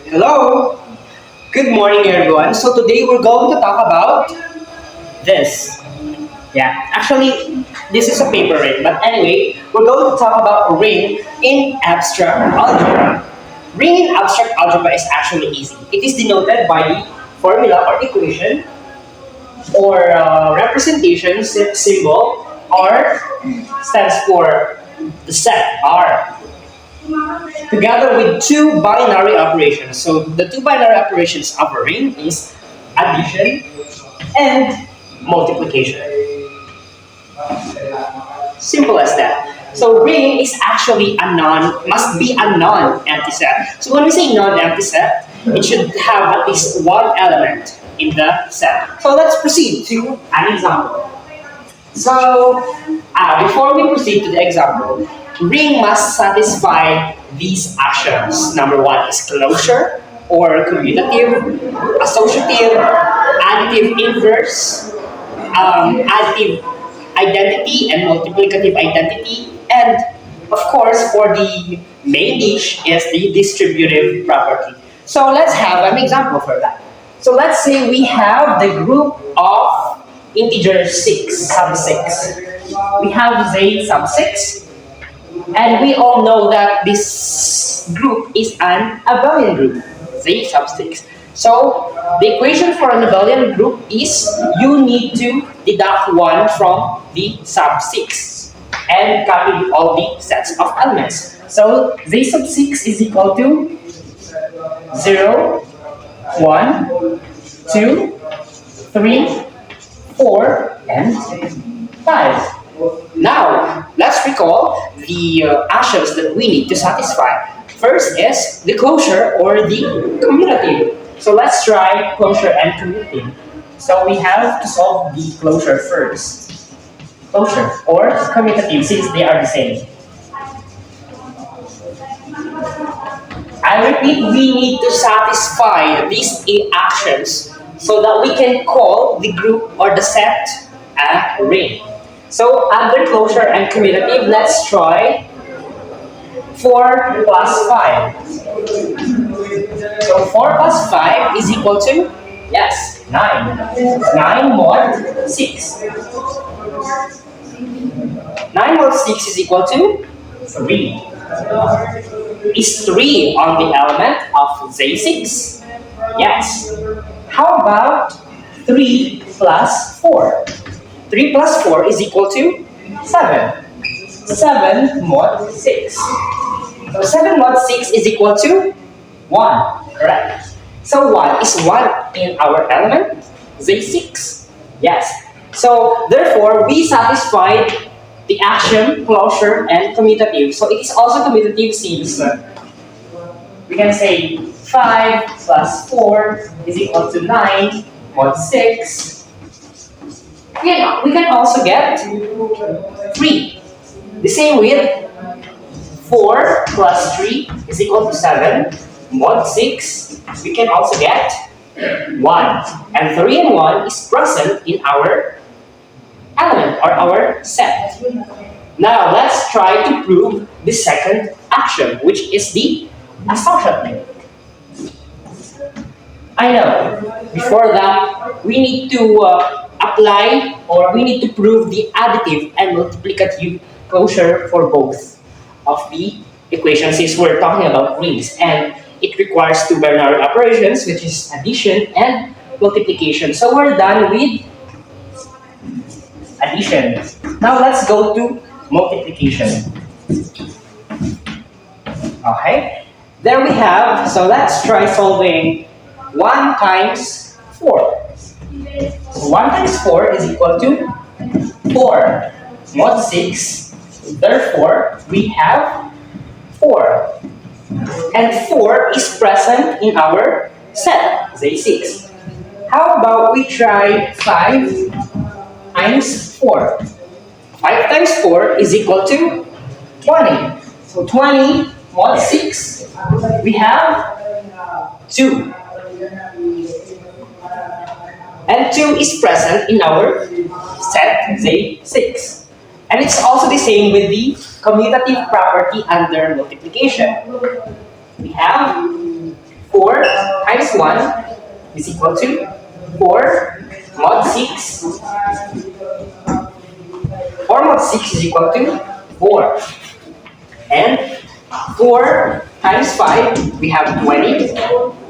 Hello, good morning everyone. So today we're going to talk about this. Yeah, actually this is a paper ring, but anyway, we're going to talk about ring in abstract algebra. Ring in abstract algebra is actually easy. It is denoted by the formula or equation or representation symbol R stands for the set R together with two binary operations. So the two binary operations of a ring is addition and multiplication. Simple as that. So ring is actually must be a non-empty set. So when we say non-empty set, it should have at least one element in the set. So let's proceed to an example. So, before we proceed to the example, ring must satisfy these actions. Number one is closure or commutative, associative, additive inverse, additive identity and multiplicative identity, and of course, for the main dish is the distributive property. So let's have an example for that. So let's say we have the group of integer 6, sub 6. We have z sub 6, and we all know that this group is an abelian group, z sub 6. So the equation for an abelian group is you need to deduct 1 from the sub 6 and copy all the sets of elements. So z sub 6 is equal to 0, 1, 2, 3, 4, and 5. Now, let's recall the actions that we need to satisfy. First is the closure or the commutative. So let's try closure and commutative. So we have to solve the closure first. Closure or commutative since they are the same. I repeat, we need to satisfy these 8 actions so that we can call the group or the set a ring. So under closure and commutative, let's try 4 plus 5. So 4 plus 5 is equal to, yes, 9. 9 mod 6. 9 mod 6 is equal to 3. Is 3 on the element of Z6? Yes. How about 3 plus 4? 3 plus 4 is equal to 7. 7 mod 6. So 7 mod 6 is equal to 1, correct? So 1 is 1 in our element, Z6? Yes. So therefore, we satisfied the action, closure, and commutative. So it is also commutative since we can say 5 plus 4 is equal to 9 mod 6. We can also get 3. The same with 4 plus 3 is equal to 7 mod 6. We can also get 1. And 3 and 1 is present in our element or our set. Now let's try to prove the second action, which is the associative. I know, before that, we need to apply or we need to prove the additive and multiplicative closure for both of the equations since we're talking about rings, and it requires two binary operations, which is addition and multiplication. So we're done with addition. Now let's go to multiplication. Okay, there we have. So let's try solving 1 times 4. So 1 times 4 is equal to 4 mod 6. Therefore, we have 4. And 4 is present in our set, Z6. How about we try 5 times 4? 5 times 4 is equal to 20. So 20 mod 6, we have 2. And 2 is present in our set Z6. And it's also the same with the commutative property under multiplication. We have 4 times 1 is equal to 4 mod 6. 4 mod 6 is equal to 4. And 4 times 5, we have 20.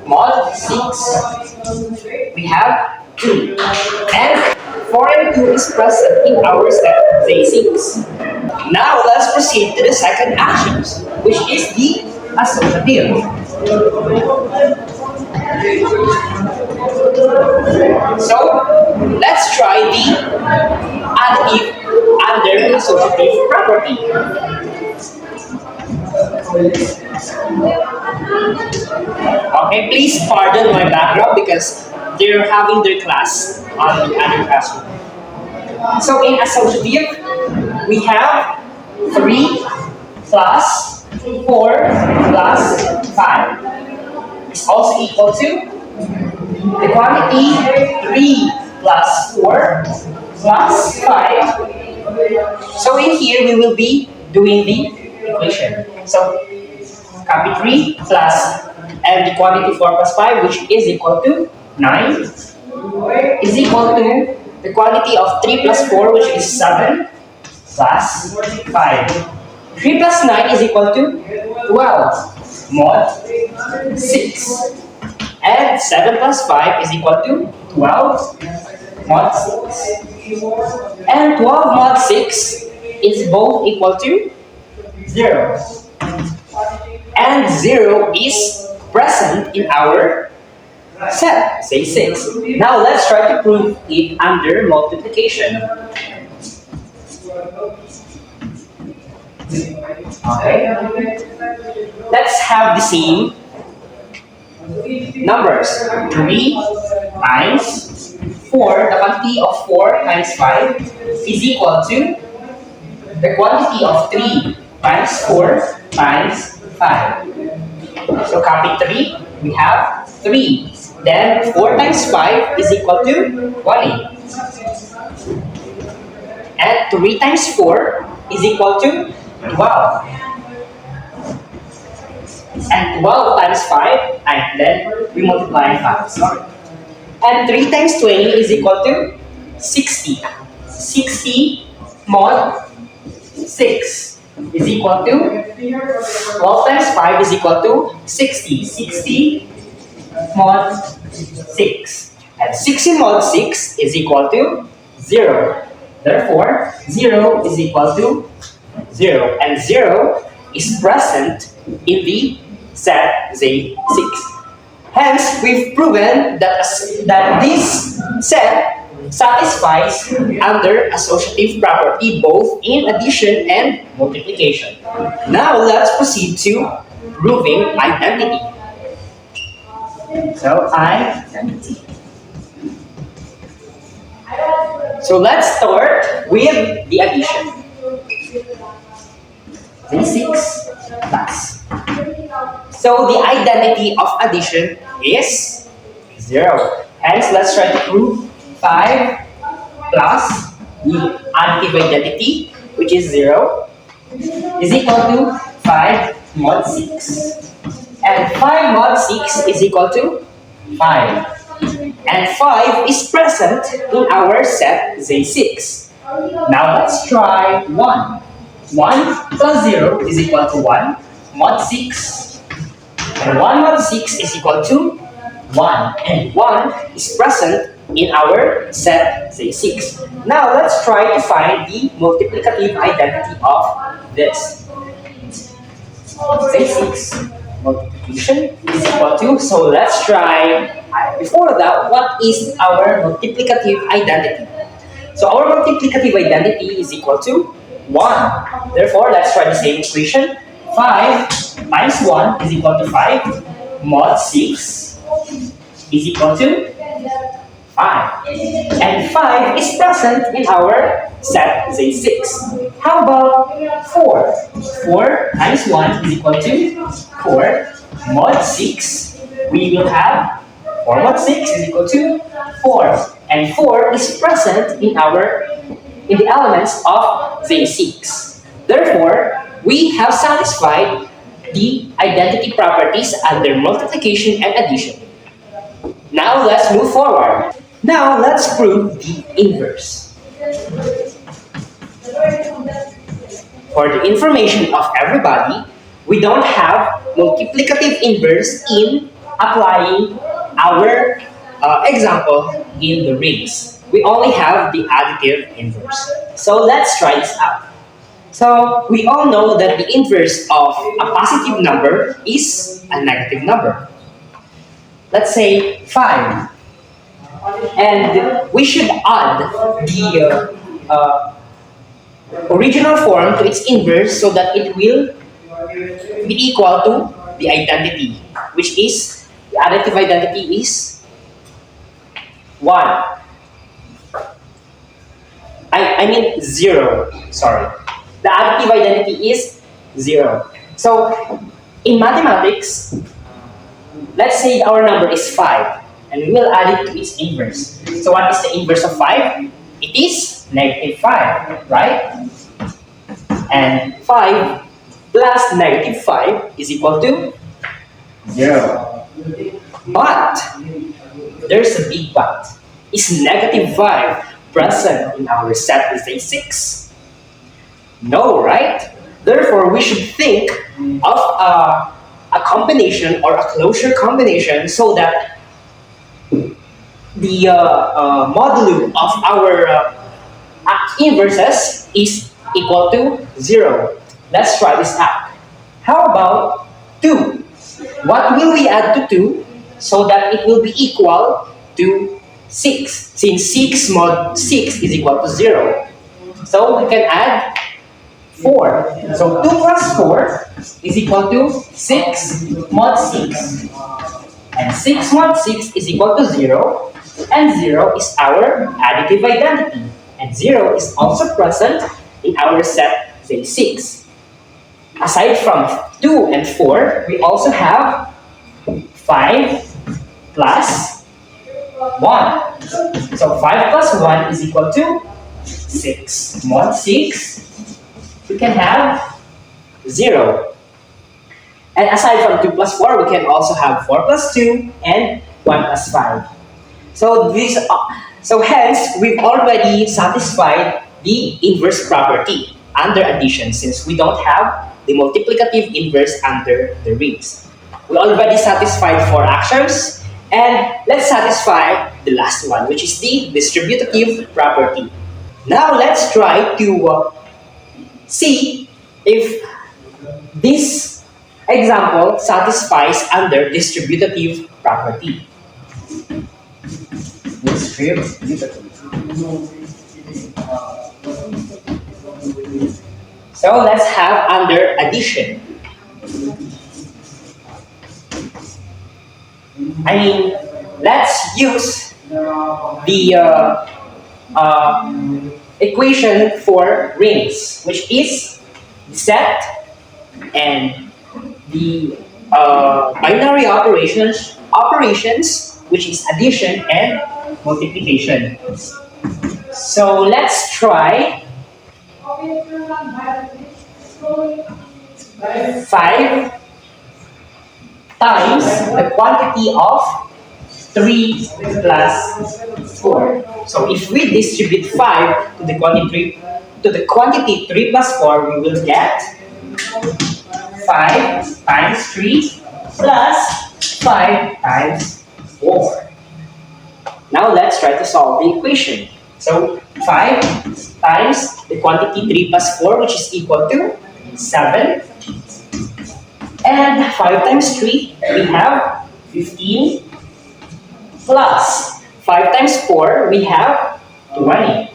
Mod 6, we have 2. And 4 and 2 is present in our set Z6. Now let's proceed to the second actions, which is the associative. So let's try the additive under associative property. Okay, please pardon my background because they're having their class on the other classroom. So in associative, we have 3 plus 4 plus 5 is also equal to the quantity 3 plus 4 plus 5. So in here, we will be doing the equation. So copy 3 plus and the quantity 4 plus 5, which is equal to 9, is equal to the quantity of 3 plus 4, which is 7, plus 5. 3 plus 9 is equal to 12 mod 6. And 7 plus 5 is equal to 12 mod 6. And 12 mod 6 is both equal to 0. And 0 is present in our set, say 6. Now let's try to prove it under multiplication. Okay. Let's have the same numbers. 3 times 4, the quantity of 4 times 5 is equal to the quantity of 3 times 4 times 5. So copy 3, we have 3. Then 4 times 5 is equal to 20. And 3 times 4 is equal to 12. And 12 times 5, and then we multiply 5. Sorry. And 3 times 20 is equal to 60. 60 mod 6 is equal to 12 times 5 is equal to 60. 60 mod 6. And 60 mod 6 is equal to 0. Therefore, 0 is equal to 0. And 0 is present in the set Z6. Hence, we've proven that this set satisfies under associative property both in addition and multiplication. Now, let's proceed to proving identity. So, identity. So, let's start with the addition. Z6 plus. So the identity of addition is 0. Hence, let's try to prove 5 plus the additive identity, which is 0, is equal to 5 mod 6. And 5 mod 6 is equal to 5. And 5 is present in our set Z6. Now let's try 1. 1 plus 0 is equal to 1 mod 6. And 1 mod 6 is equal to 1. And 1 is present in our set Z6. Now let's try to find the multiplicative identity of this. Z6 multiplication is equal to, so let's try, before that, what is our multiplicative identity? So our multiplicative identity is equal to 1. Therefore, let's try the same equation. 5 times 1 is equal to 5 mod 6 is equal to 5. And 5 is present in our set Z6. How about 4? 4 times 1 is equal to 4 mod 6. We will have 4 mod 6 is equal to 4. And 4 is present in the elements of Z6. Therefore, we have satisfied the identity properties under multiplication and addition. Now let's move forward. Now let's prove the inverse. For the information of everybody, we don't have multiplicative inverse in applying our example in the rings. We only have the additive inverse. So let's try this out. So we all know that the inverse of a positive number is a negative number. Let's say 5. And we should add the original form to its inverse so that it will be equal to the identity, which is, the additive identity is 1. I mean 0, sorry. The additive identity is 0. So in mathematics, let's say our number is 5 and we will add it to its inverse. So what is the inverse of 5? It is negative 5, right? And 5 plus negative 5 is equal to 0. But there's a big but. Is negative 5 present in our set with a 6? No, right? Therefore, we should think of a combination or a closure combination so that the modulo of our inverses is equal to 0. Let's try this out. How about 2? What will we add to 2 so that it will be equal to 6? Since 6 mod 6 is equal to 0. So we can add 4. So 2 plus 4 is equal to 6 mod 6. And 6 mod 6 is equal to 0. And 0 is our additive identity. And 0 is also present in our set, say 6. Aside from 2 and 4, we also have 5 plus 1. So 5 plus 1 is equal to 6. Mod 6, we can have 0. And aside from 2 plus 4, we can also have 4 plus 2 and 1 plus 5. So hence, we've already satisfied the inverse property under addition since we don't have the multiplicative inverse under the rings. We already satisfied 4 actions, and let's satisfy the last one, which is the distributive property. Now let's try to see if this example satisfies under distributive property. So let's have under addition. I mean, let's use the equation for rings, which is the set and the binary operations, which is addition and multiplication. So let's try 5 times the quantity of 3 plus 4. So if we distribute 5 to the quantity 3 plus 4, we will get 5 times 3 plus 5 times 4. Now let's try to solve the equation. So 5 times the quantity 3 plus 4, which is equal to 7. And 5 times 3, we have 15. Plus 5 times 4, we have 20.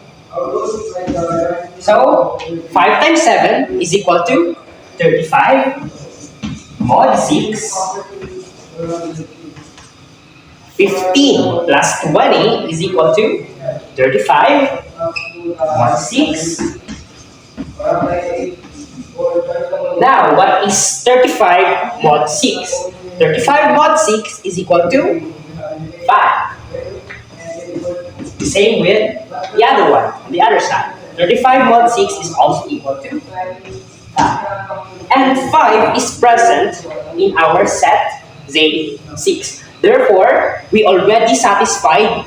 So 5 times 7 is equal to 35 mod 6. 15 plus 20 is equal to 35 mod 6. Now, what is 35 mod 6? 35 mod 6 is equal to 5. Same with the other one, on the other side. 35 mod 6 is also equal to 5. And 5 is present in our set Z6. Therefore, we already satisfied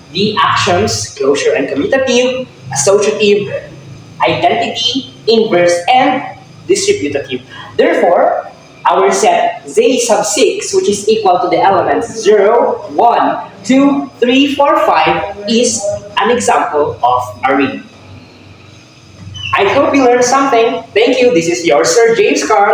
the actions, closure and commutative, associative, identity, inverse, and distributive. Therefore, our set Z sub 6, which is equal to the elements 0, 1, 2, 3, 4, 5, is an example of a ring. I hope you learned something. Thank you. This is your Sir James Carl.